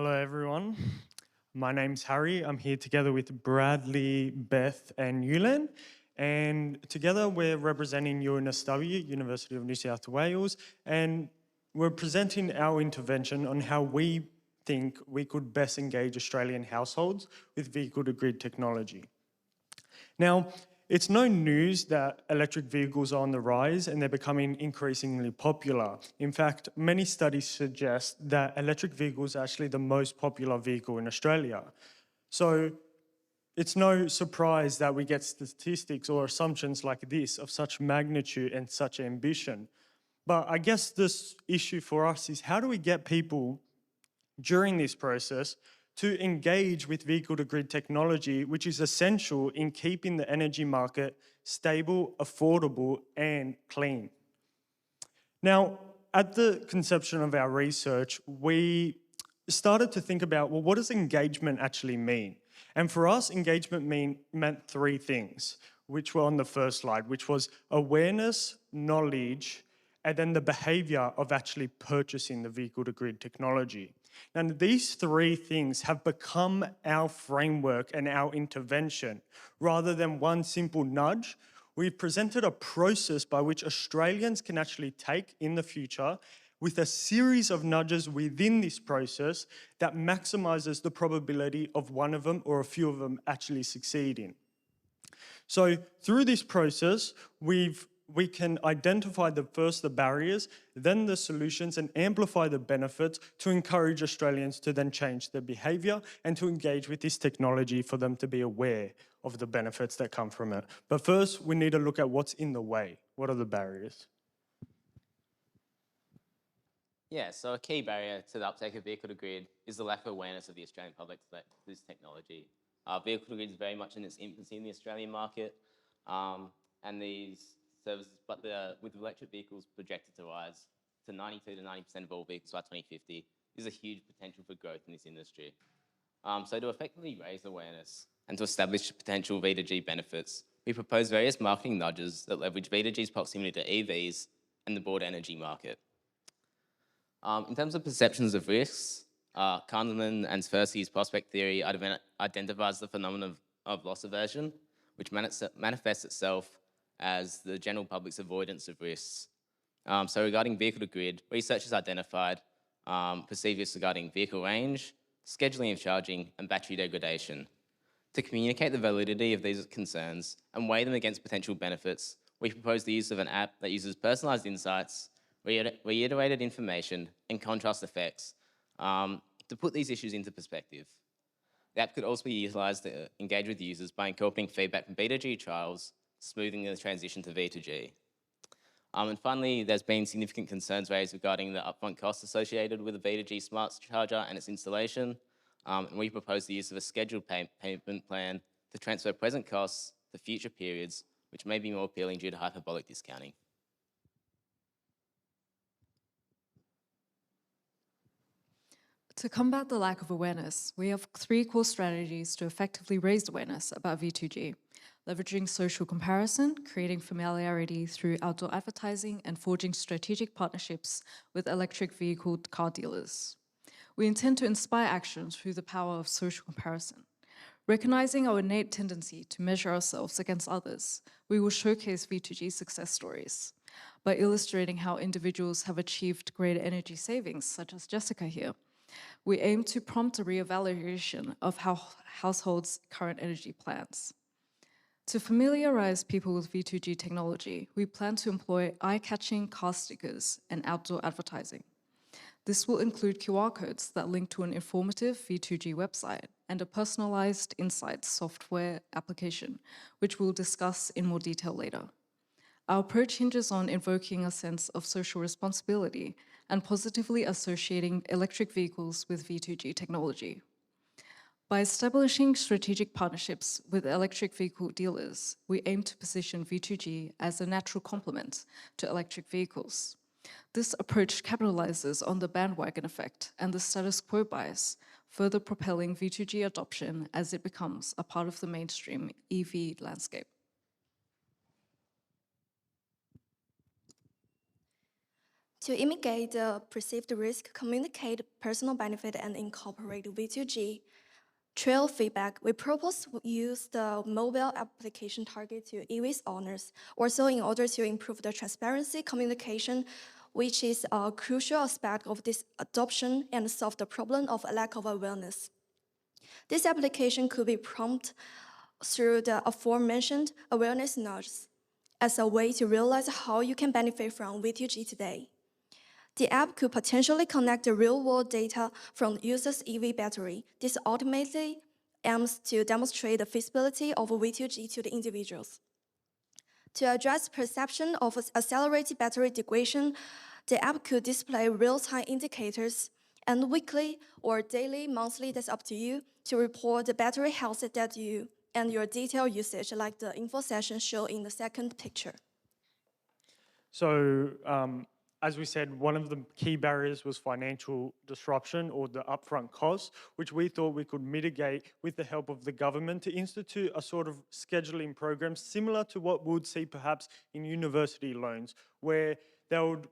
Hello, everyone. My name's Harry. I'm here together with Bradley, Beth, and Yulan. And together we're representing UNSW, University of New South Wales, and we're presenting our intervention on how we think we could best engage Australian households with vehicle-to-grid technology. Now, it's no news that electric vehicles are on the rise and they're becoming increasingly popular. In fact, many studies suggest that electric vehicles are actually the most popular vehicle in Australia. So it's no surprise that we get statistics or assumptions like this of such magnitude and such ambition. But I guess this issue for us is how do we get people during this process to engage with vehicle-to-grid technology, which is essential in keeping the energy market stable, affordable, and clean. Now, at the conception of our research, we started to think about, well, what does engagement actually mean? And for us, engagement meant three things, which were on the first slide, which was awareness, knowledge, and then the behaviour of actually purchasing the vehicle-to-grid technology. And these three things have become our framework and our intervention. Rather than one simple nudge, we've presented a process by which Australians can actually take in the future with a series of nudges within this process that maximises the probability of one of them or a few of them actually succeeding. So through this process, we can identify the barriers, then the solutions, and amplify the benefits to encourage Australians to then change their behaviour and to engage with this technology for them to be aware of the benefits that come from it. But first, we need to look at what's in the way. What are the barriers? Yeah, so a key barrier to the uptake of vehicle-to-grid is the lack of awareness of the Australian public to this technology. Vehicle-to-grid is very much in its infancy in the Australian market, and these services, with electric vehicles projected to rise to 92 to 90% of all vehicles by 2050, is a huge potential for growth in this industry. So to effectively raise awareness and to establish potential V2G benefits, we propose various marketing nudges that leverage V2G's proximity to EVs and the broader energy market. In terms of perceptions of risks, Kahneman and Tversky's prospect theory identifies the phenomenon of loss aversion, which manifests itself as the general public's avoidance of risks. So regarding vehicle-to-grid, research has identified perceived risks regarding vehicle range, scheduling of charging, and battery degradation. To communicate the validity of these concerns and weigh them against potential benefits, we propose the use of an app that uses personalised insights, reiterated information, and contrast effects to put these issues into perspective. The app could also be utilised to engage with users by incorporating feedback from B2G trials, smoothing the transition to V2G. And finally, there's been significant concerns raised regarding the upfront costs associated with a V2G smart charger and its installation. And we propose the use of a scheduled payment plan to transfer present costs to future periods, which may be more appealing due to hyperbolic discounting. To combat the lack of awareness, we have three core strategies to effectively raise awareness about V2G. Leveraging social comparison, creating familiarity through outdoor advertising, and forging strategic partnerships with electric vehicle car dealers. We intend to inspire action through the power of social comparison. Recognizing our innate tendency to measure ourselves against others, we will showcase V2G success stories by illustrating how individuals have achieved greater energy savings, such as Jessica here. We aim to prompt a re-evaluation of how households' current energy plans. To familiarize people with V2G technology, we plan to employ eye-catching car stickers and outdoor advertising. This will include QR codes that link to an informative V2G website and a personalized insights software application, which we'll discuss in more detail later. Our approach hinges on invoking a sense of social responsibility and positively associating electric vehicles with V2G technology. By establishing strategic partnerships with electric vehicle dealers, we aim to position V2G as a natural complement to electric vehicles. This approach capitalizes on the bandwagon effect and the status quo bias, further propelling V2G adoption as it becomes a part of the mainstream EV landscape. To mitigate the perceived risk, communicate personal benefit, and incorporate V2G trail feedback, we propose to use the mobile application target to EV's owners, also in order to improve the transparency communication, which is a crucial aspect of this adoption and solve the problem of a lack of awareness. This application could be prompted through the aforementioned awareness nudges as a way to realize how you can benefit from V2G today. The app could potentially connect the real-world data from the user's EV battery. This ultimately aims to demonstrate the feasibility of V2G to the individuals. To address perception of accelerated battery degradation, the app could display real-time indicators and weekly or daily, monthly, that's up to you, to report the battery health that you and your detailed usage, like the info session shown in the second picture. So, as we said, one of the key barriers was financial disruption or the upfront costs, which we thought we could mitigate with the help of the government to institute a sort of scheduling program similar to what we would see perhaps in university loans, where they would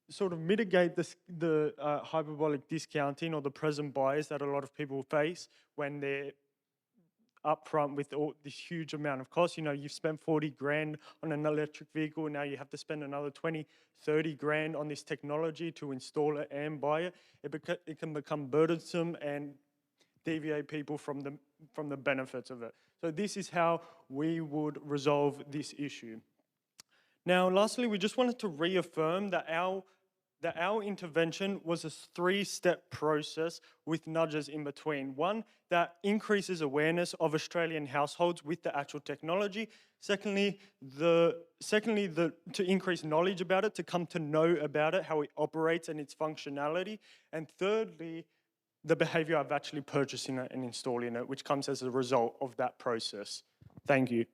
sort of mitigate the hyperbolic discounting or the present bias that a lot of people face when they're upfront with all this huge amount of cost. You know, you've spent 40 grand on an electric vehicle, and now you have to spend another 20, 30 grand on this technology to install it and buy it. It can become burdensome and deviate people from the benefits of it. So this is how we would resolve this issue. Now, lastly, we just wanted to reaffirm that our intervention was a 3-step process with nudges in between. One, that increases awareness of Australian households with the actual technology. Secondly, to increase knowledge about it, to come to know about it, how it operates and its functionality. And thirdly, the behaviour of actually purchasing it and installing it, which comes as a result of that process. Thank you.